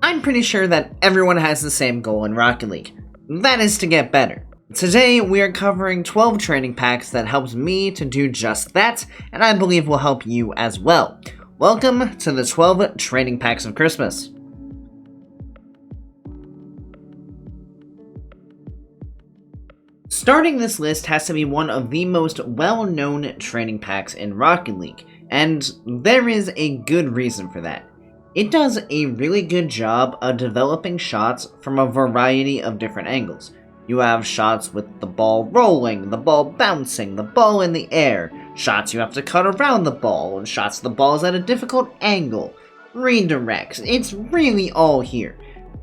I'm pretty sure that everyone has the same goal in Rocket League. That is to get better. Today, we are covering 12 training packs that helped me to do just that, and I believe will help you as well. Welcome to the 12 training packs of Christmas. Starting this list has to be one of the most well-known training packs in Rocket League, and there is a good reason for that. It does a really good job of developing shots from a variety of different angles. You have shots with the ball rolling, the ball bouncing, the ball in the air, shots you have to cut around the ball, and shots the ball is at a difficult angle, redirects, it's really all here.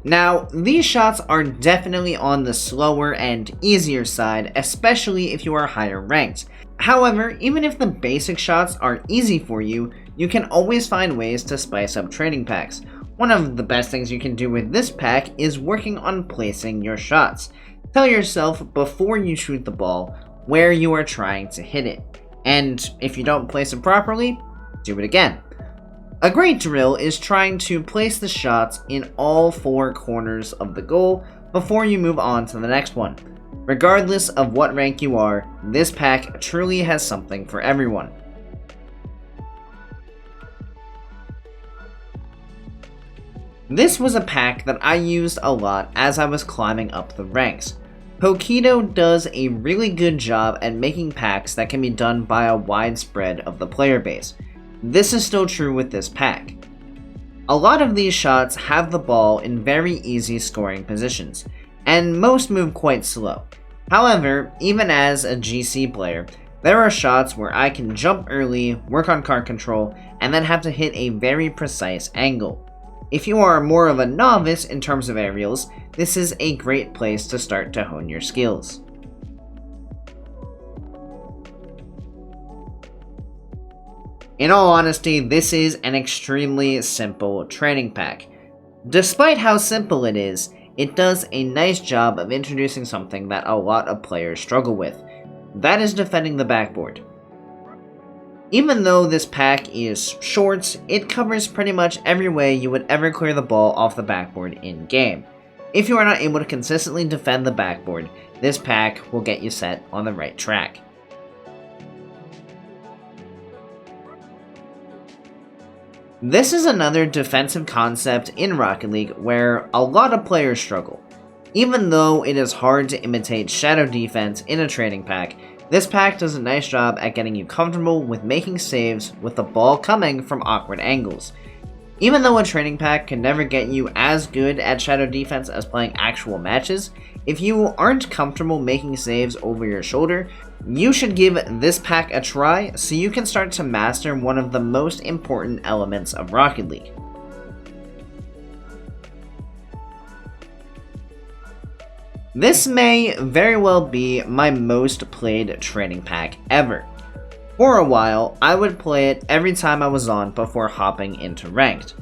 Now, these shots are definitely on the slower and easier side, especially if you are higher ranked. However, even if the basic shots are easy for you, you can always find ways to spice up training packs. One of the best things you can do with this pack is working on placing your shots. Tell yourself before you shoot the ball where you are trying to hit it, and if you don't place it properly, do it again. A great drill is trying to place the shots in all 4 corners of the goal before you move on to the next one. Regardless of what rank you are, this pack truly has something for everyone. This was a pack that I used a lot as I was climbing up the ranks. Poquito does a really good job at making packs that can be done by a wide spread of the player base. This is still true with this pack. A lot of these shots have the ball in very easy scoring positions, and most move quite slow. However, even as a GC player, there are shots where I can jump early, work on card control, and then have to hit a very precise angle. If you are more of a novice in terms of aerials, this is a great place to start to hone your skills. In all honesty, this is an extremely simple training pack. Despite how simple it is, it does a nice job of introducing something that a lot of players struggle with. That is defending the backboard. Even though this pack is short, it covers pretty much every way you would ever clear the ball off the backboard in-game. If you are not able to consistently defend the backboard, this pack will get you set on the right track. This is another defensive concept in Rocket League where a lot of players struggle. Even though it is hard to imitate shadow defense in a training pack, this pack does a nice job at getting you comfortable with making saves with the ball coming from awkward angles. Even though a training pack can never get you as good at shadow defense as playing actual matches, if you aren't comfortable making saves over your shoulder, you should give this pack a try so you can start to master one of the most important elements of Rocket League. This may very well be my most played training pack ever. For a while, I would play it every time I was on before hopping into ranked.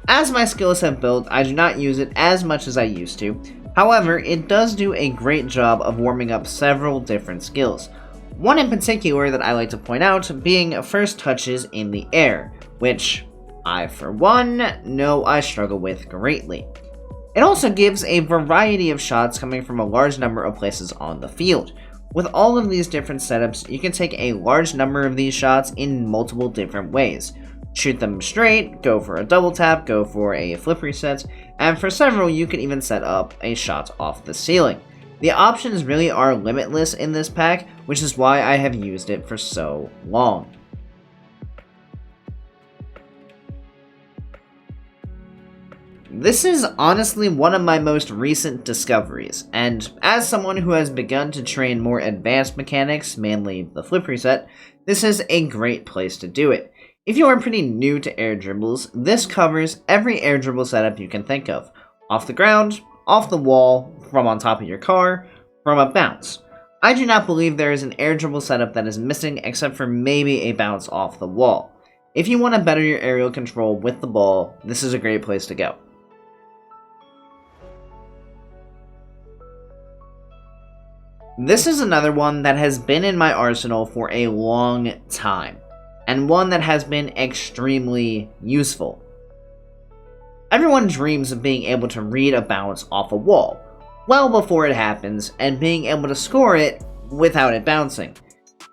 As my skills have built, I do not use it as much as I used to. However, it does do a great job of warming up several different skills. One in particular that I like to point out being first touches in the air, which I, for one, know I struggle with greatly. It also gives a variety of shots coming from a large number of places on the field. With all of these different setups, you can take a large number of these shots in multiple different ways. Shoot them straight, go for a double tap, go for a flip reset, and for several you can even set up a shot off the ceiling. The options really are limitless in this pack, which is why I have used it for so long. This is honestly one of my most recent discoveries, and as someone who has begun to train more advanced mechanics, mainly the flip reset, this is a great place to do it. If you are pretty new to air dribbles, this covers every air dribble setup you can think of. Off the ground, off the wall, from on top of your car, from a bounce. I do not believe there is an air dribble setup that is missing except for maybe a bounce off the wall. If you want to better your aerial control with the ball, this is a great place to go. This is another one that has been in my arsenal for a long time, and one that has been extremely useful. Everyone dreams of being able to read a bounce off a wall, well before it happens, and being able to score it without it bouncing.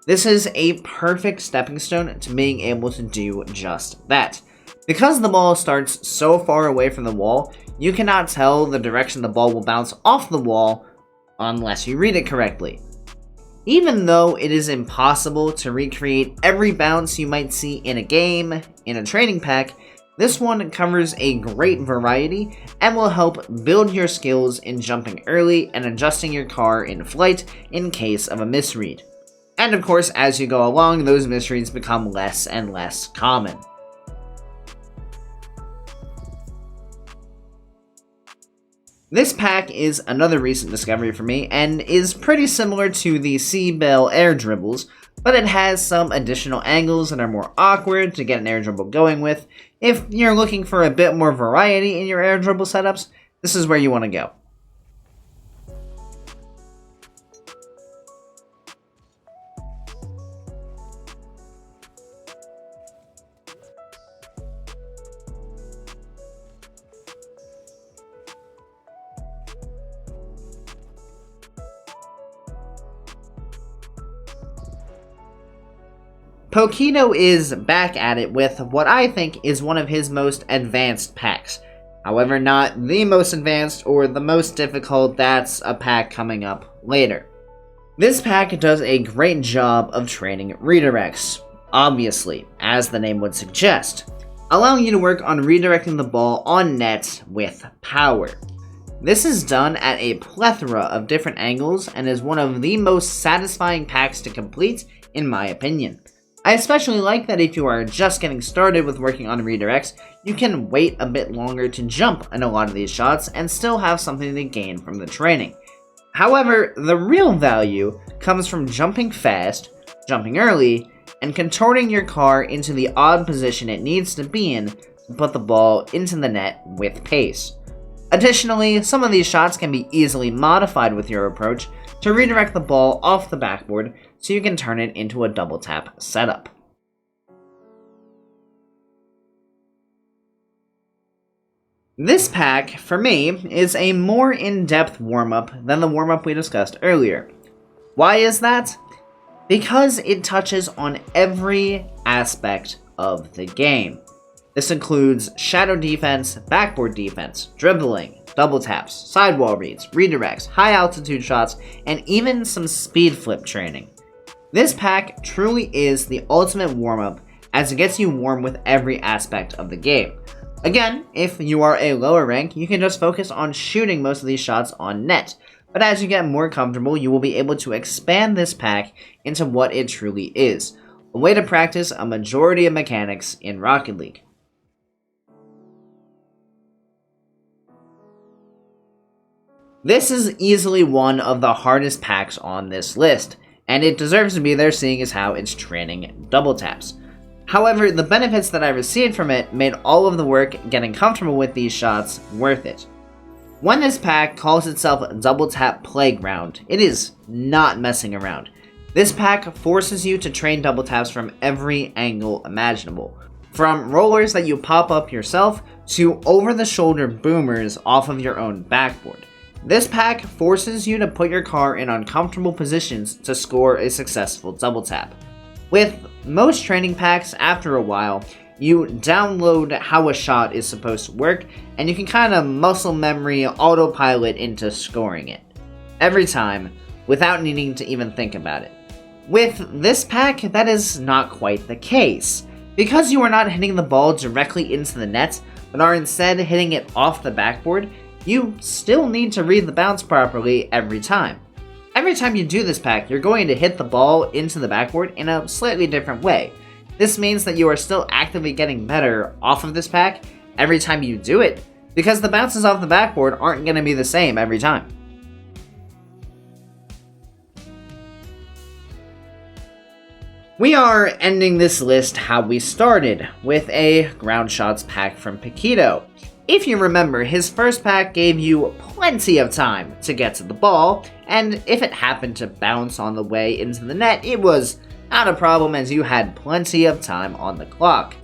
This is a perfect stepping stone to being able to do just that. Because the ball starts so far away from the wall, you cannot tell the direction the ball will bounce off the wall unless you read it correctly. Even though it is impossible to recreate every bounce you might see in a game, in a training pack, this one covers a great variety and will help build your skills in jumping early and adjusting your car in flight in case of a misread. And of course, as you go along, those misreads become less and less common. This pack is another recent discovery for me, and is pretty similar to the CBell air dribbles, but it has some additional angles that are more awkward to get an air dribble going with. If you're looking for a bit more variety in your air dribble setups, this is where you want to go. Poquito is back at it with what I think is one of his most advanced packs. However, not the most advanced or the most difficult. That's a pack coming up later. This pack does a great job of training redirects, obviously, as the name would suggest, allowing you to work on redirecting the ball on net with power. This is done at a plethora of different angles and is one of the most satisfying packs to complete, in my opinion. I especially like that if you are just getting started with working on redirects, you can wait a bit longer to jump in a lot of these shots and still have something to gain from the training. However, the real value comes from jumping fast, jumping early, and contorting your car into the odd position it needs to be in to put the ball into the net with pace. Additionally, some of these shots can be easily modified with your approach to redirect the ball off the backboard so you can turn it into a double tap setup. This pack, for me, is a more in-depth warm-up than the warm-up we discussed earlier. Why is that? Because it touches on every aspect of the game. This includes shadow defense, backboard defense, dribbling, double taps, sidewall reads, redirects, high altitude shots, and even some speed flip training. This pack truly is the ultimate warm-up as it gets you warm with every aspect of the game. Again, if you are a lower rank, you can just focus on shooting most of these shots on net, but as you get more comfortable, you will be able to expand this pack into what it truly is, a way to practice a majority of mechanics in Rocket League. This is easily one of the hardest packs on this list, and it deserves to be there seeing as how it's training double taps. However, the benefits that I received from it made all of the work getting comfortable with these shots worth it. When this pack calls itself Double Tap Playground, it is not messing around. This pack forces you to train double taps from every angle imaginable, from rollers that you pop up yourself to over-the-shoulder boomers off of your own backboard. This pack forces you to put your car in uncomfortable positions to score a successful double tap. With most training packs, after a while, you download how a shot is supposed to work, and you can kind of muscle memory autopilot into scoring it every time without needing to even think about it. With this pack, that is not quite the case. Because you are not hitting the ball directly into the net, but are instead hitting it off the backboard, you still need to read the bounce properly every time. Every time you do this pack, you're going to hit the ball into the backboard in a slightly different way. This means that you are still actively getting better off of this pack every time you do it, because the bounces off the backboard aren't going to be the same every time. We are ending this list how we started, with a ground shots pack from Poquito. If you remember, his first pack gave you plenty of time to get to the ball, and if it happened to bounce on the way into the net, it was not a problem as you had plenty of time on the clock.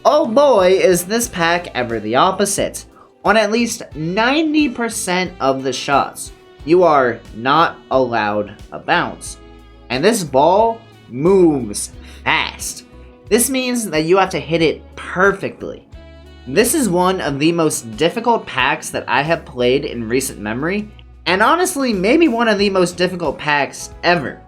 Oh boy, is this pack ever the opposite. On at least 90% of the shots, you are not allowed a bounce. And this ball moves fast. This means that you have to hit it perfectly. This is one of the most difficult packs that I have played in recent memory, and honestly, maybe one of the most difficult packs ever.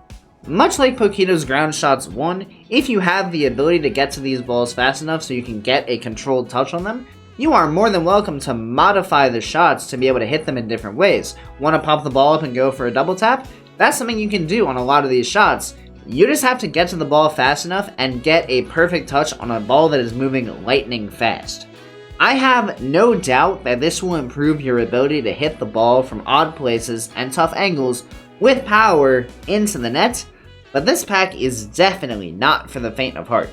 Much like Poquito's Ground Shots 1, if you have the ability to get to these balls fast enough so you can get a controlled touch on them, you are more than welcome to modify the shots to be able to hit them in different ways. Want to pop the ball up and go for a double tap? That's something you can do on a lot of these shots. You just have to get to the ball fast enough and get a perfect touch on a ball that is moving lightning fast. I have no doubt that this will improve your ability to hit the ball from odd places and tough angles with power into the net, but this pack is definitely not for the faint of heart.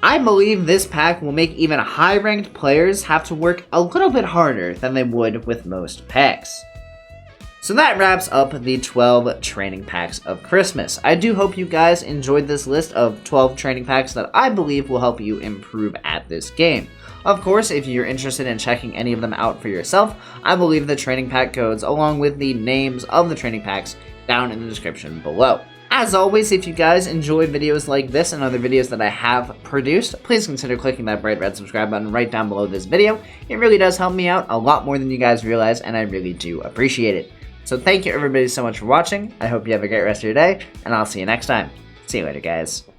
I believe this pack will make even high-ranked players have to work a little bit harder than they would with most packs. So that wraps up the 12 training packs of Christmas. I do hope you guys enjoyed this list of 12 training packs that I believe will help you improve at this game. Of course, if you're interested in checking any of them out for yourself, I will leave the training pack codes along with the names of the training packs down in the description below. As always, if you guys enjoy videos like this and other videos that I have produced, please consider clicking that bright red subscribe button right down below this video. It really does help me out a lot more than you guys realize, and I really do appreciate it. So thank you everybody so much for watching. I hope you have a great rest of your day, and I'll see you next time. See you later, guys.